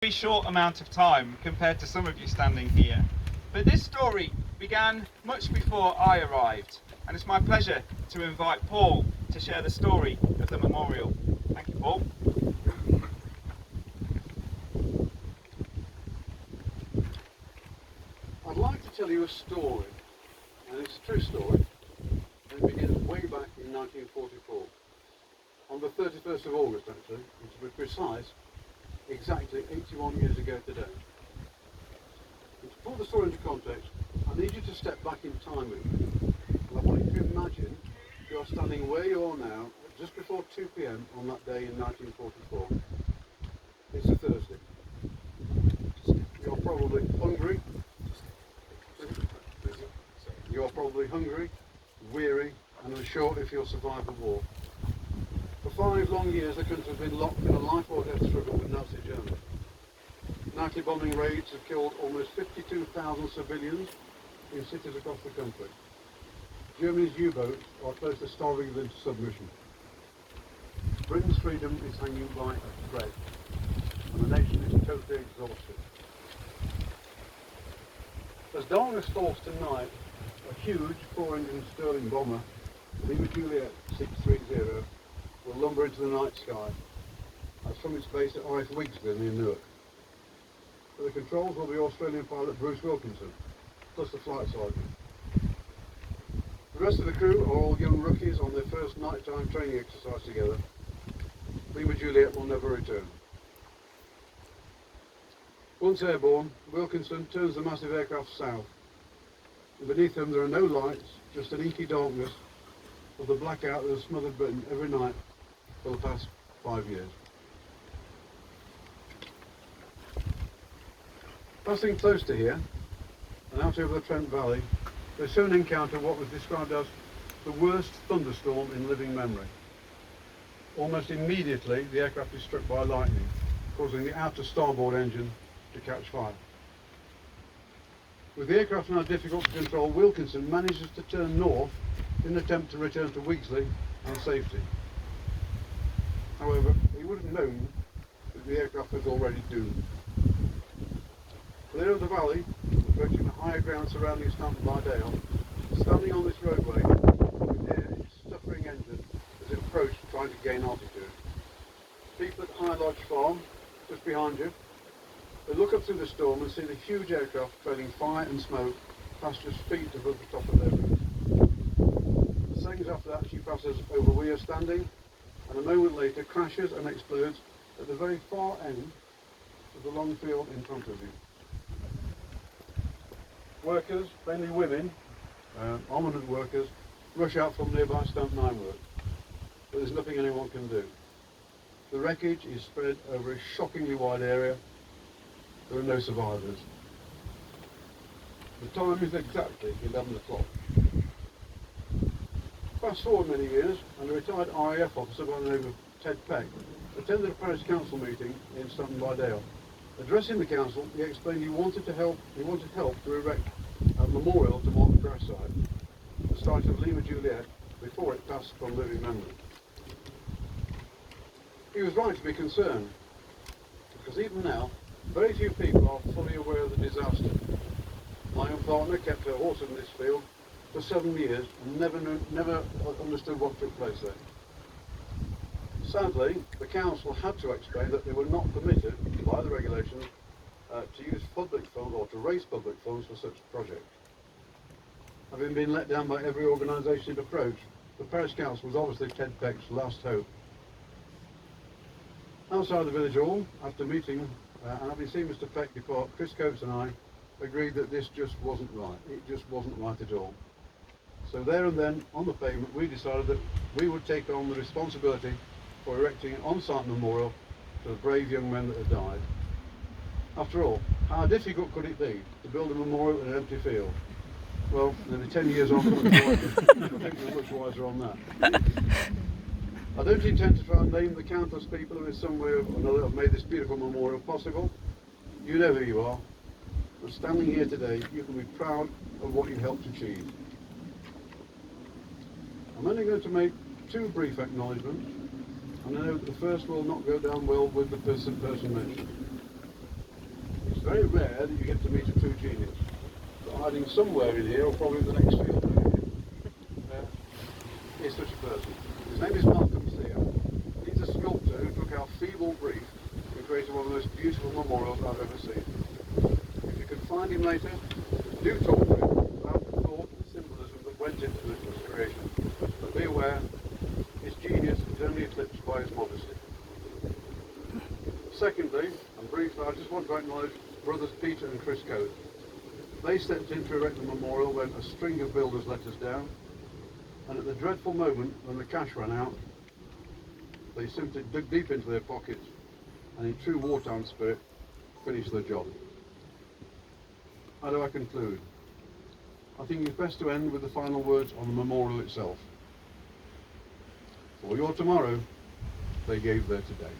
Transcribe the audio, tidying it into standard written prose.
very short amount of time compared to some of you standing here. But this story began much before I arrived, and it's my pleasure to invite Paul to share the story of the memorial. Thank you, Paul. I'd like to tell you a story, and it's a true story, and it begins way back in 1944, on the 31st of August actually, and to be precise, exactly 81 years ago today. And to put the story into context, I need you to step back in time with me, and I want you to imagine you are standing where you are now, just before 2 p.m. on that day in 1944. It's a Thursday. You're probably hungry. You're probably hungry, weary, and unsure if you'll survive the war. For 5 long years, the country has been locked in a life or death struggle with Nazi Germany. Nightly bombing raids have killed almost 52,000 civilians in cities across the country. Germany's U-boats are close to starving them to submission. Britain's freedom is hanging by a thread, and the nation is totally exhausted. As darkness falls tonight, a huge 4-engine Sterling bomber, Lima Juliet 630, will lumber into the night sky as from its base at RF Wigsby near Newark. But the controls will be Australian pilot Bruce Wilkinson, plus the flight sergeant. The rest of the crew are all young rookies on their first nighttime training exercise together. Lima Juliet will never return. Once airborne, Wilkinson turns the massive aircraft south, and beneath them there are no lights, just an inky darkness of the blackout that has smothered Britain every night for the past 5 years. Passing close to here, and out over the Trent Valley, they soon encounter what was described as the worst thunderstorm in living memory. Almost immediately, the aircraft is struck by lightning, causing the outer starboard engine to catch fire. With the aircraft now difficult to control, Wilkinson manages to turn north in an attempt to return to Wigsby and safety. However, he would have known that the aircraft was already doomed. Clear of the valley, approaching the higher ground surrounding Stanton by Dale, standing on this roadway, you can hear its stuttering engine as it approached trying to gain altitude. People at High Lodge Farm, just behind you, they look up through the storm and see the huge aircraft trailing fire and smoke past just feet above the top of their roofs. Seconds after that, she passes over where you're standing, and a moment later crashes and explodes at the very far end of the long field in front of you. Workers, mainly women, armament workers, rush out from nearby Stanton ironworks, but there's nothing anyone can do. The wreckage is spread over a shockingly wide area. There are no survivors. The time is exactly 11 o'clock. Fast forward many years, and a retired RAF officer by the name of Ted Peck attended a parish council meeting in Stanton by Dale. Addressing the council, he explained he wanted help to erect a memorial to mark the crash site, the site of Lima Juliet, before it passed from living memory. He was right to be concerned, because even now, very few people are fully aware of the disaster. My own partner kept her horse in this field for 7 years and never understood what took place there. Sadly, the council had to explain that they were not permitted by the regulations to use public funds or to raise public funds for such a project. Having been let down by every organisation it approached, the parish council was obviously Ted Peck's last hope. Outside the village hall, after meeting and having seen Mr. Peck depart, Chris Coates and I agreed that this just wasn't right. It just wasn't right at all. So there and then, on the pavement, we decided that we would take on the responsibility for erecting an on-site memorial to the brave young men that had died. After all, how difficult could it be to build a memorial in an empty field? Well, nearly 10 years on, I think we're much wiser on that. I don't intend to try and name the countless people who in some way or another have made this beautiful memorial possible. You know who you are. And standing here today, you can be proud of what you helped achieve. I'm only going to make 2 brief acknowledgements, and I know that the first will not go down well with the person mentioned. very rare that you get to meet a true genius. But hiding somewhere in here, or probably the next field is such a person. His name is Malcolm Theo. He's a sculptor who took our feeble brief and created one of the most beautiful memorials I've ever seen. If you can find him later, do talk to him about the thought and symbolism that went into this creation. But be aware, his genius is only eclipsed by his modesty. Secondly, and briefly, I just want to acknowledge brothers Peter and Chris Coates. They stepped in to erect the memorial when a string of builders let us down, and at the dreadful moment when the cash ran out, they simply dug deep into their pockets and in true wartime spirit finished the job. How do I conclude? I think it's best to end with the final words on the memorial itself. For your tomorrow, they gave their today.